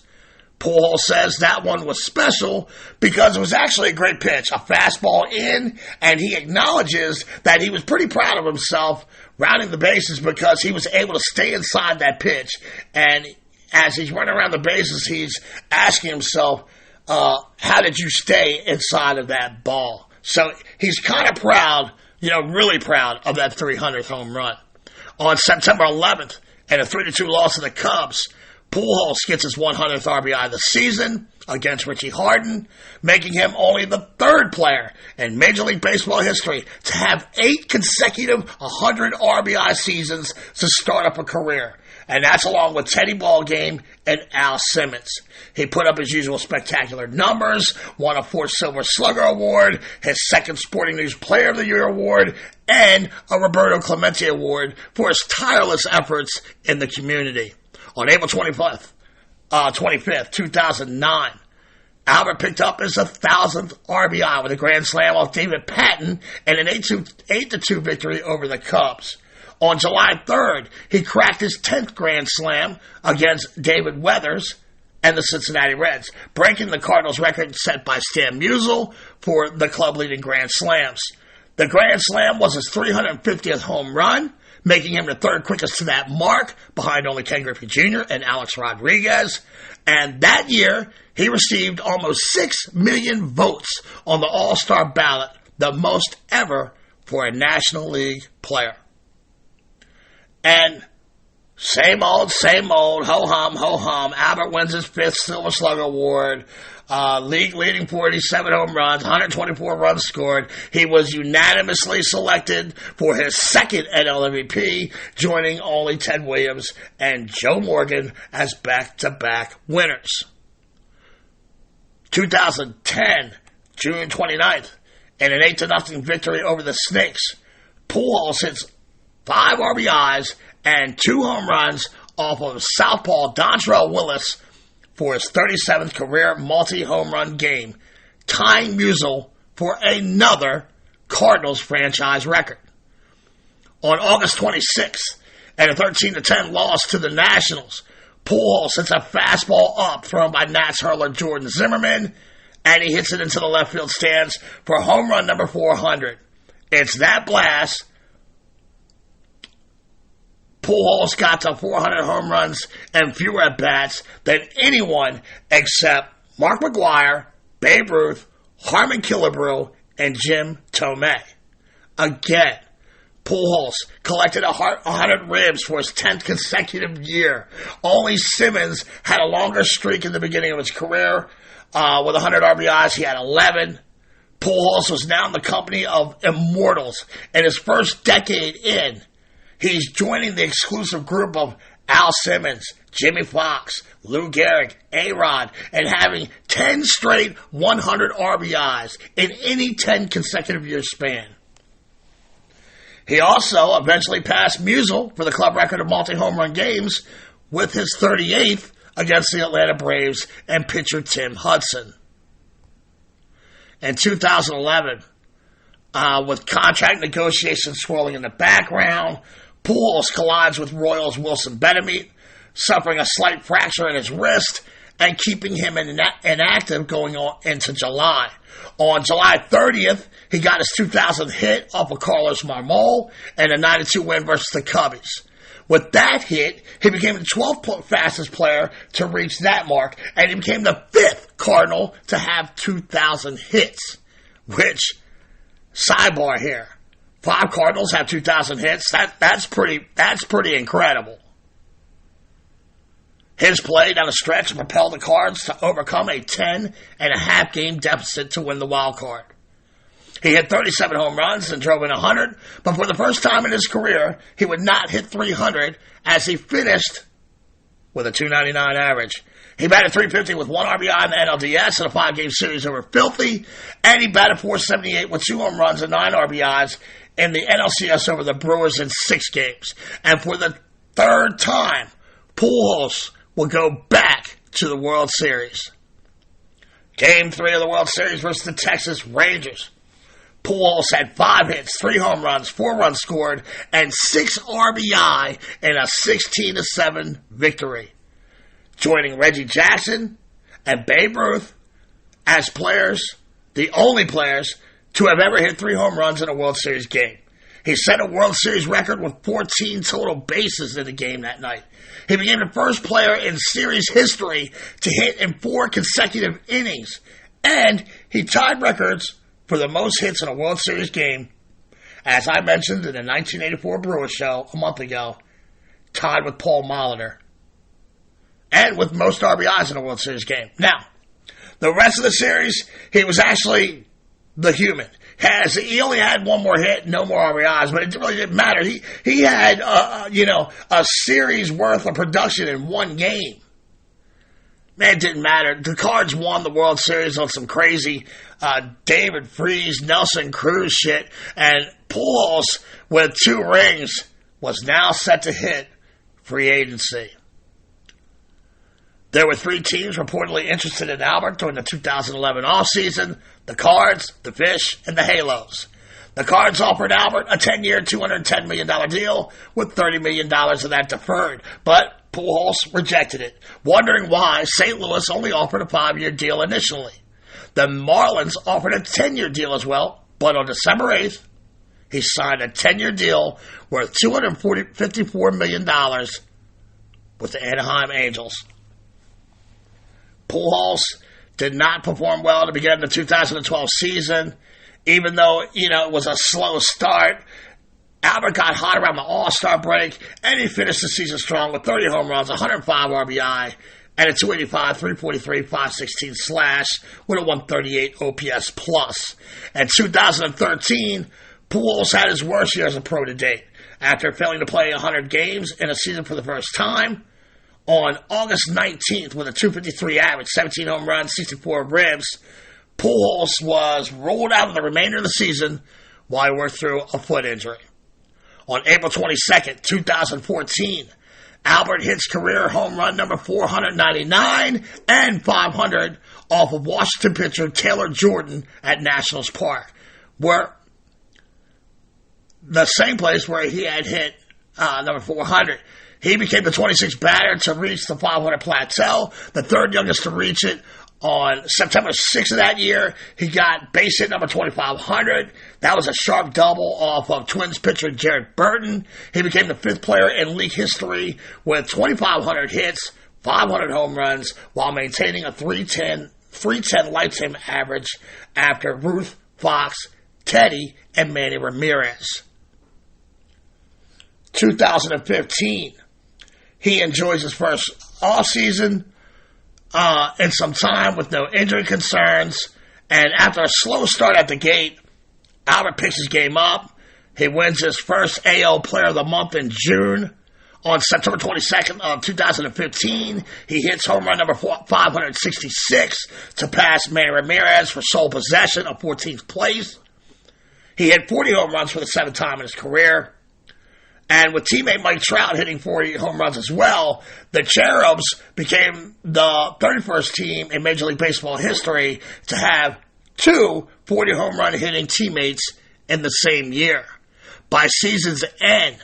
Speaker 5: Pujols says that one was special because it was actually a great pitch, a fastball in, and he acknowledges that he was pretty proud of himself rounding the bases because he was able to stay inside that pitch. And as he's running around the bases, he's asking himself, how did you stay inside of that ball? So he's kind of proud, really proud of that 300th home run. On September 11th, in a 3-2 loss to the Cubs, Pujols gets his 100th RBI of the season against Richie Harden, making him only the 3rd player in Major League Baseball history to have 8 consecutive 100 RBI seasons to start up a career. And that's along with Teddy Ballgame and Al Simmons. He put up his usual spectacular numbers, won a 4th Silver Slugger Award, his 2nd Sporting News Player of the Year Award, and a Roberto Clemente Award for his tireless efforts in the community. On April 25th, 2009, Albert picked up his 1,000th RBI with a grand slam off David Patton and an 8-2 victory over the Cubs. On July 3rd, he cracked his 10th grand slam against David Weathers and the Cincinnati Reds, breaking the Cardinals' record set by Stan Musial for the club-leading grand slams. The grand slam was his 350th home run, making him the 3rd quickest to that mark, behind only Ken Griffey Jr. and Alex Rodriguez. And that year, he received almost 6 million votes on the All-Star ballot, the most ever for a National League player. And same old, ho-hum. Albert wins his 5th Silver Slugger Award, league leading 47 home runs, 124 runs scored. He was unanimously selected for his 2nd NL MVP, joining only Ted Williams and Joe Morgan as back-to-back winners. 2010, June 29th, in an 8-0 victory over the Snakes, Pujols hits 5 RBIs and 2 home runs off of southpaw Dontrelle Willis for his 37th career multi-home run game, tying Musial for another Cardinals franchise record. On August 26th, in a 13-10 loss to the Nationals, Pujols hits a fastball up thrown by Nats hurler Jordan Zimmerman, and he hits it into the left field stands for home run number 400. It's that blast. Pujols got to 400 home runs and fewer at-bats than anyone except Mark McGwire, Babe Ruth, Harmon Killebrew, and Jim Tomei. Again, Pujols collected 100 ribs for his 10th consecutive year. Only Simmons had a longer streak in the beginning of his career. With 100 RBIs, he had 11. Pujols was now in the company of immortals. In his first decade in, he's joining the exclusive group of Al Simmons, Jimmy Fox, Lou Gehrig, A-Rod, and having 10 straight 100 RBIs in any 10 consecutive year span. He also eventually passed Musial for the club record of multi-home run games with his 38th against the Atlanta Braves and pitcher Tim Hudson. In 2011, with contract negotiations swirling in the background, Pujols collides with Royals Wilson Benameat, suffering a slight fracture in his wrist and keeping him inactive going on into July. On July 30th, he got his 2,000th hit off of Carlos Marmol and a 9-2 win versus the Cubbies. With that hit, he became the 12th fastest player to reach that mark, and he became the 5th Cardinal to have 2,000 hits. Which, sidebar here, 5 Cardinals have 2,000 hits. That's pretty incredible. His play down the stretch propelled the Cards to overcome a 10.5 game deficit to win the wild card. He hit 37 home runs and drove in 100, but for the first time in his career, he would not hit 300 as he finished with a .299 average. He batted .350 with 1 RBI in the NLDS in a 5-game series over Filthy, and he batted .478 with 2 home runs and 9 RBIs in the NLCS over the Brewers in 6 games. And for the 3rd time, Pujols will go back to the World Series. Game 3 of the World Series versus the Texas Rangers. Pujols had 5 hits, 3 home runs, 4 runs scored, and 6 RBI in a 16-7 victory. Joining Reggie Jackson and Babe Ruth as players, the only players to have ever hit 3 home runs in a World Series game. He set a World Series record with 14 total bases in the game that night. He became the first player in series history to hit in 4 consecutive innings, and he tied records for the most hits in a World Series game, as I mentioned in the 1984 Brewers show a month ago, tied with Paul Molitor, and with most RBIs in a World Series game. Now, the rest of the series, he was actually the human. He only had 1 more hit, no more RBIs, but it really didn't matter. He had a series worth of production in 1 game. Man, it didn't matter. The Cards won the World Series on some crazy David Freese, Nelson Cruz shit, and Pujols, with 2 rings, was now set to hit free agency. There were 3 teams reportedly interested in Albert during the 2011 offseason: the Cards, the Fish, and the Halos. The Cards offered Albert a 10-year, $210 million deal with $30 million of that deferred, but Pujols rejected it, wondering why St. Louis only offered a 5-year deal initially. The Marlins offered a 10-year deal as well, but on December 8th, he signed a 10-year deal worth $254 million with the Anaheim Angels. Pujols did not perform well to begin the 2012 season, even though, it was a slow start. Albert got hot around the All-Star break, and he finished the season strong with 30 home runs, 105 RBI, and a .285, .343, .516 slash with a .138 OPS plus. In 2013, Pujols had his worst year as a pro to date. After failing to play 100 games in a season for the first time, on August 19th, with a .253 average, 17 home runs, 64 ribs, Pujols was ruled out of the remainder of the season while he worked through a foot injury. On April 22nd, 2014, Albert hits career home run number 499 and 500 off of Washington pitcher Taylor Jordan at Nationals Park, where the same place where he had hit number 400. He became the 26th batter to reach the 500 plateau, the 3rd youngest to reach it On September 6th of that year, he got base hit number 2,500. That was a sharp double off of Twins pitcher Jared Burton. He became the 5th player in league history with 2,500 hits, 500 home runs, while maintaining a 310 lifetime average after Ruth, Fox, Teddy, and Manny Ramirez. 2015, he enjoys his first offseason in some time with no injury concerns. And after a slow start at the gate, Albert picks his game up. He wins his first AL Player of the Month in June. On September 22nd of 2015, he hits home run number 566 to pass Manny Ramirez for sole possession of 14th place. He hit 40 home runs for the 7th time in his career. And with teammate Mike Trout hitting 40 home runs as well, the Cherubs became the 31st team in Major League Baseball history to have 2 40 home run hitting teammates in the same year. By season's end,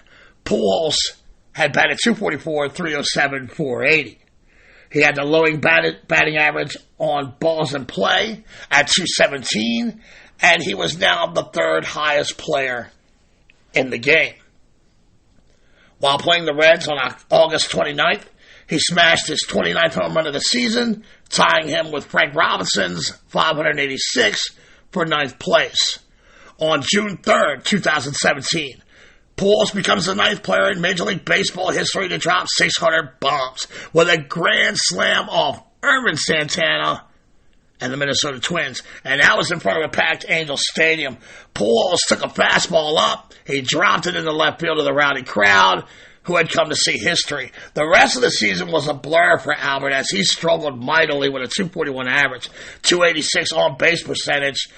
Speaker 5: Pujols had batted .244, .307, .480. He had the lowest batting average on balls in play at .217, and he was now the 3rd highest player in the game. While playing the Reds on August 29th, he smashed his 29th home run of the season, tying him with Frank Robinson's 586 for 9th place. On June 3rd, 2017, Pujols becomes the 9th player in Major League Baseball history to drop 600 bombs with a grand slam off Ervin Santana and the Minnesota Twins. And that was in front of a packed Angels Stadium. Pujols took a fastball up. He dropped it in the left field of the rowdy crowd who had come to see history. The rest of the season was a blur for Albert as he struggled mightily with a .241 average, .286 on-base percentage,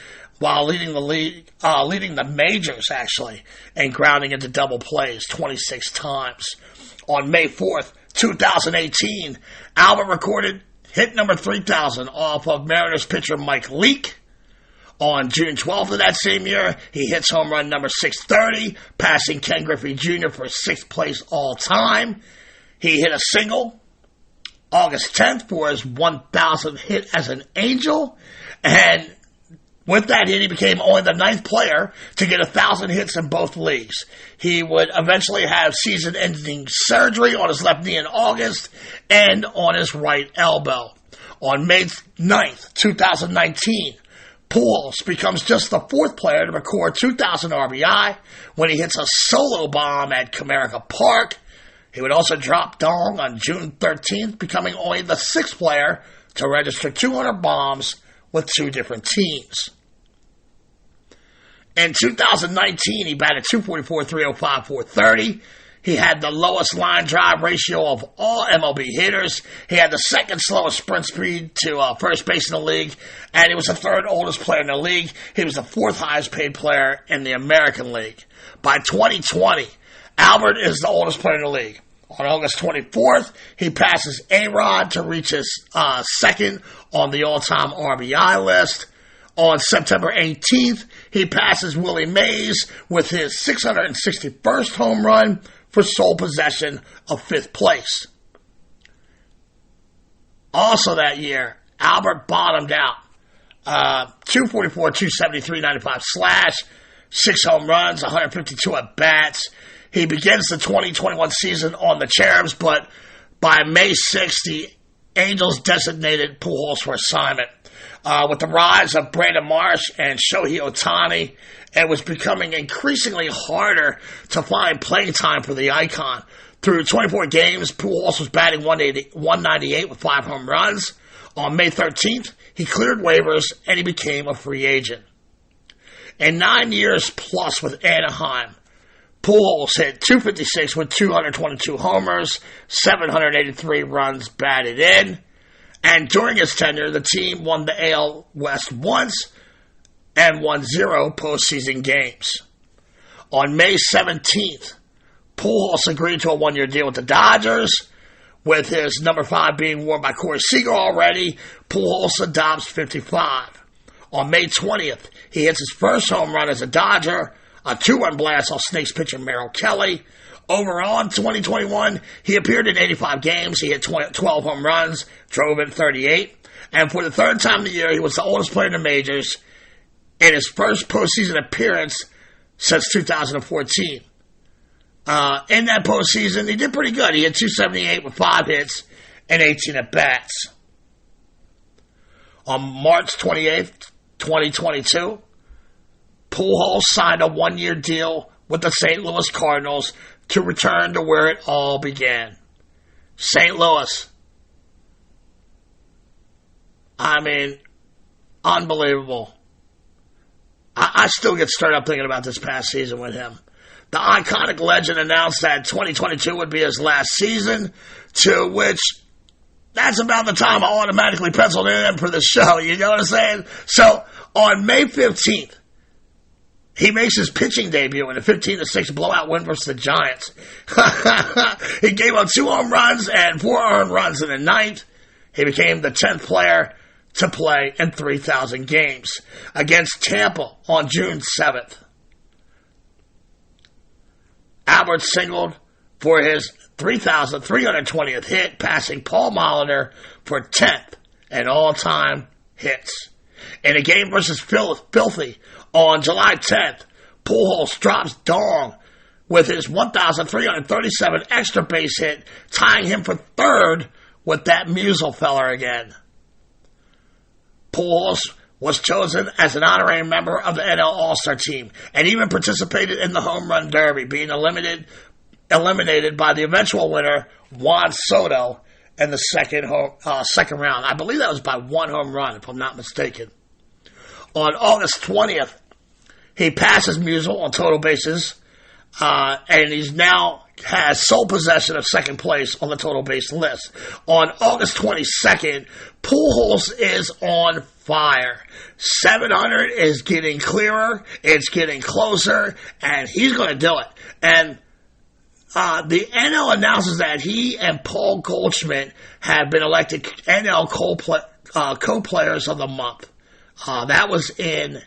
Speaker 5: while leading the majors, actually, and grounding into double plays 26 times. On May 4th, 2018, Albert recorded hit number 3,000 off of Mariners pitcher Mike Leake. On June 12th of that same year, he hits home run number 630, passing Ken Griffey Jr. for 6th place all-time. He hit a single August 10th for his 1,000th hit as an Angel, and with that hit, he became only the 9th player to get 1,000 hits in both leagues. He would eventually have season-ending surgery on his left knee in August and on his right elbow. On May 9th, 2019, Pujols becomes just the 4th player to record 2,000 RBI when he hits a solo bomb at Comerica Park. He would also drop dong on June 13th, becoming only the 6th player to register 200 bombs with 2 different teams. In 2019, he batted .244, .305, .430. He had the lowest line drive ratio of all MLB hitters. He had the 2nd slowest sprint speed to first base in the league, and he was the 3rd oldest player in the league. He was the 4th highest paid player in the American League. By 2020, Albert is the oldest player in the league. On August 24th, he passes A-Rod to reach his 2nd on the all-time RBI list. On September 18th, he passes Willie Mays with his 661st home run for sole possession of 5th place. Also that year, Albert bottomed out. .244, .273, .95 slash, 6 home runs, 152 at-bats. He begins the 2021 season on the Cherubs, but by May 6th, the Angels designated Pujols for assignment. With the rise of Brandon Marsh and Shohei Ohtani, it was becoming increasingly harder to find playing time for the icon. Through 24 games, Pujols was batting .198 with 5 home runs. On May 13th, he cleared waivers and he became a free agent. In 9 years plus with Anaheim, Pujols hit .256 with 222 homers, 783 runs batted in. And during his tenure, the team won the AL West once and won 0 postseason games. On May 17th, Pujols agreed to a 1-year deal with the Dodgers. With his number 5 being worn by Corey Seager already, Pujols adopts 55. On May 20th, he hits his first home run as a Dodger, a 2-run blast off Snakes pitcher Merrill Kelly. Overall, in 2021, he appeared in 85 games. He hit 12 home runs, drove in 38. And for the third time of the year, he was the oldest player in the majors in his first postseason appearance since 2014. In that postseason, he did pretty good. He had 278 with 5 hits and 18 at-bats. On March 28th, 2022, Pujols signed a 1-year deal with the St. Louis Cardinals to return to where it all began. St. Louis. I mean, unbelievable. I still get stirred up thinking about this past season with him. The iconic legend announced that 2022 would be his last season, to which that's about the time I automatically penciled in for the show. You know what I'm saying? So on May 15th, he makes his pitching debut in a 15-6 blowout win versus the Giants. He gave up 2 home runs and 4 earned runs in the ninth. He became the 10th player to play in 3,000 games against Tampa on June 7th. Albert singled for his 3,320th hit, passing Paul Molitor for 10th in all-time hits. In a game versus Filthy on July 10th, Pujols drops Dong with his 1,337 extra base hit, tying him for 3rd with that Musial feller again. Pujols was chosen as an honorary member of the NL All-Star team and even participated in the Home Run Derby, being eliminated by the eventual winner, Juan Soto, in the second round. I believe that was by 1 home run, if I'm not mistaken. On August 20th, he passes Musial on total bases, and he's now has sole possession of second place on the total base list. On August 22nd, Pujols is on fire. 700 is getting clearer, it's getting closer, and he's going to do it. And the NL announces that he and Paul Goldschmidt have been elected NL co-players of the month. That was in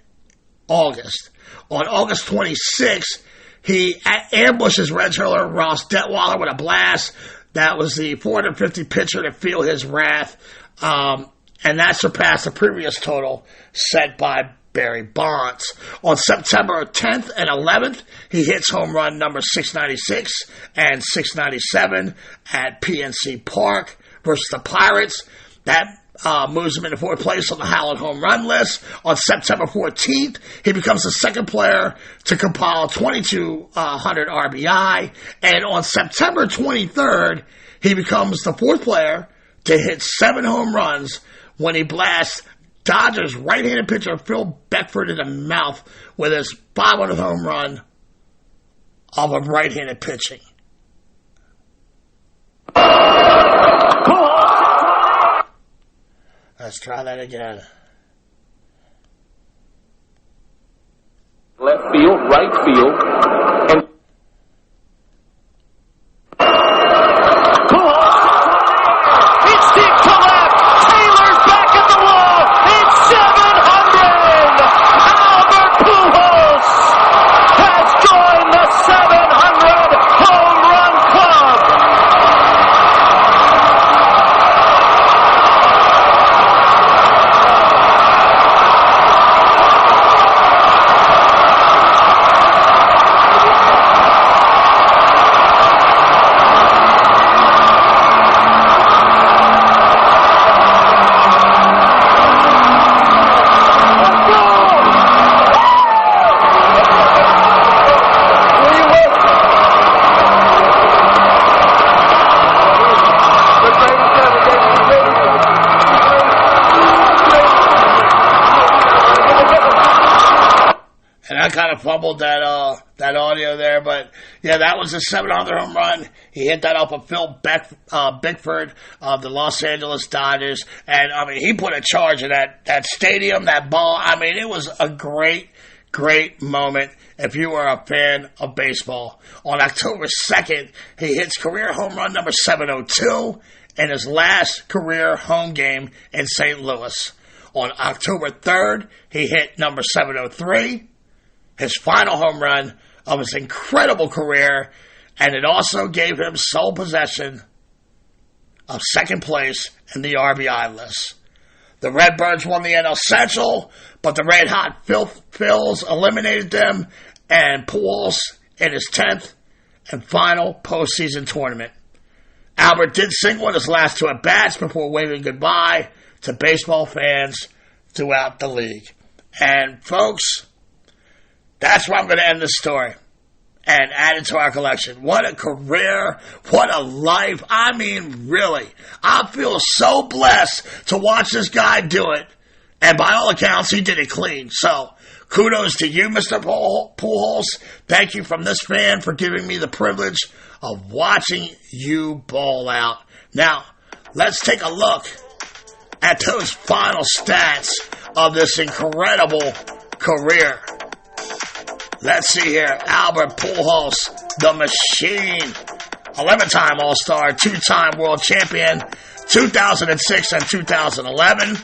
Speaker 5: August. On August 26th, he ambushes Reds hurler Ross Detweiler with a blast. That was the 450 pitcher to feel his wrath. And that surpassed the previous total set by Barry Bonds. On September 10th and 11th, he hits home run number 696 and 697 at PNC Park versus the Pirates. That moves him into 4th place on the Howland home run list. On September 14th, he becomes the 2nd player to compile 2,200 RBI. And on September 23rd, he becomes the 4th player to hit 7 home runs when he blasts Dodgers right-handed pitcher Phil Beckford in the mouth with his 500th home run off of right-handed pitching. Let's try that again.
Speaker 6: Left field, right field, and
Speaker 1: It's deep to left. Taylor's back at the wall. It's 700. Albert Pujols has joined the 700 home run club.
Speaker 5: I kind of fumbled that audio there, but yeah, that was a 700 home run. He hit that off of Phil Bickford of the Los Angeles Dodgers, and I mean, he put a charge in that stadium, that ball. I mean, it was a great moment if you were a fan of baseball. On October 2nd, he hits career home run number 702 in his last career home game in St. Louis. On October 3rd, he hit number 703. His final home run of his incredible career, and it also gave him sole possession of second place in the RBI list. The Redbirds won the NL Central, but the Red Hot Phils eliminated them, and Pujols in his 10th and final postseason tournament. Albert did single in his last 2 at-bats before waving goodbye to baseball fans throughout the league. And folks, that's where I'm going to end this story and add it to our collection. What a career. What a life. I mean, really. I feel so blessed to watch this guy do it. And by all accounts, he did it clean. So, kudos to you, Mr. Pujols. Thank you from this fan for giving me the privilege of watching you ball out. Now, let's take a look at those final stats of this incredible career. Let's see here. Albert Pujols, the machine. 11-time All-Star, 2-time World Champion, 2006 and 2011.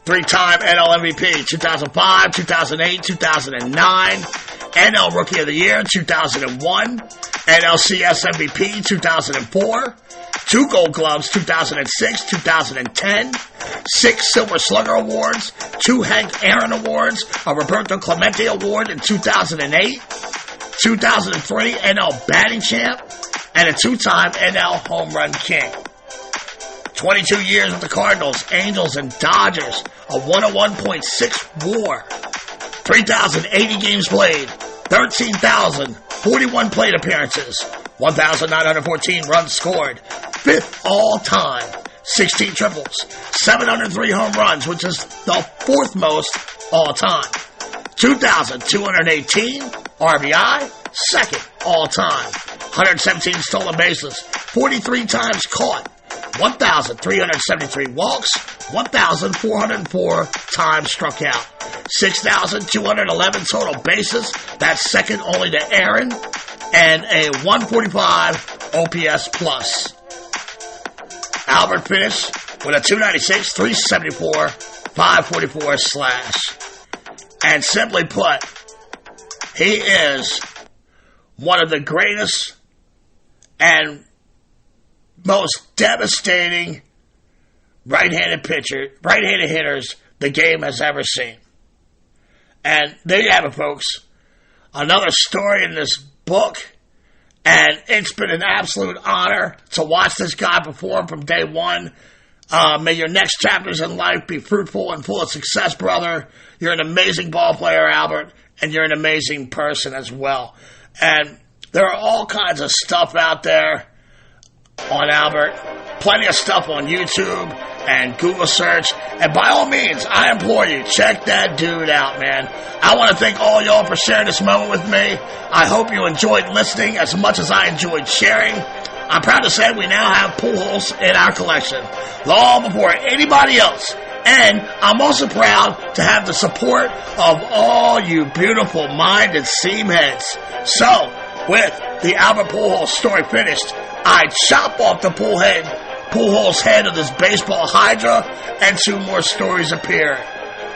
Speaker 5: 3-time NL MVP, 2005, 2008, 2009. NL Rookie of the Year, 2001. NLCS MVP, 2004. 2 Gold Gloves, 2006, 2010. 6 Silver Slugger Awards. 2 Hank Aaron Awards. A Roberto Clemente Award in 2008. 2003 NL Batting Champ. And a 2-time NL Home Run King. 22 years with the Cardinals, Angels, and Dodgers. A 101.6 WAR. 3,080 games played. 13,041 plate appearances. 1,914 runs scored. 5th all-time. 16 triples. 703 home runs, which is the 4th most all-time. 2,218 RBI. 2nd all-time. 117 stolen bases. 43 times caught. 1,373 walks, 1,404 times struck out, 6,211 total bases, that's second only to Aaron, and a 145 OPS plus. Albert finished with a 296, 374, 544 slash. And simply put, he is one of the greatest and most devastating right-handed hitters the game has ever seen. And there you have it, folks. Another story in this book. And it's been an absolute honor to watch this guy perform from day one. May your next chapters in life be fruitful and full of success, brother. You're an amazing ball player, Albert, and you're an amazing person as well. And there are all kinds of stuff out there on Albert. Plenty of stuff on YouTube and Google search. And by all means, I implore you, check that dude out, man. I want to thank all y'all for sharing this moment with me. I hope you enjoyed listening as much as I enjoyed sharing. I'm proud to say we now have Pujols in our collection, long before anybody else. And I'm also proud to have the support of all you beautiful-minded seamheads. So, with the Albert Pujols story finished, I chop off the Pujols head of this baseball hydra, and 2 more stories appear.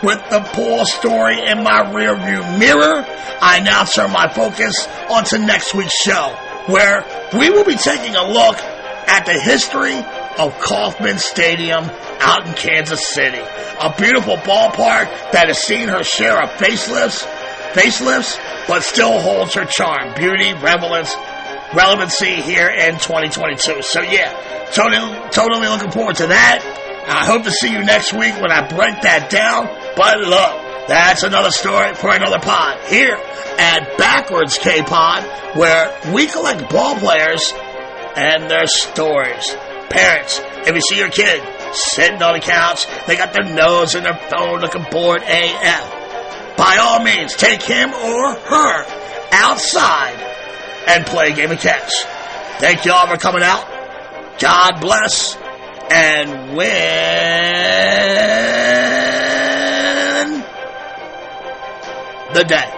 Speaker 5: With the Pujols story in my rearview mirror, I now turn my focus onto next week's show, where we will be taking a look at the history of Kauffman Stadium out in Kansas City. A beautiful ballpark that has seen her share of facelifts, but still holds her charm, beauty, relevancy here in 2022. So yeah, totally looking forward to that. I hope to see you next week when I break that down. But look, that's another story for another pod here at Backwards K-Pod, where we collect ball players and their stories. Parents, if you see your kid sitting on the couch, they got their nose in their phone looking bored AF, by all means, take him or her outside and play a game of catch. Thank y'all for coming out. God bless and win the day.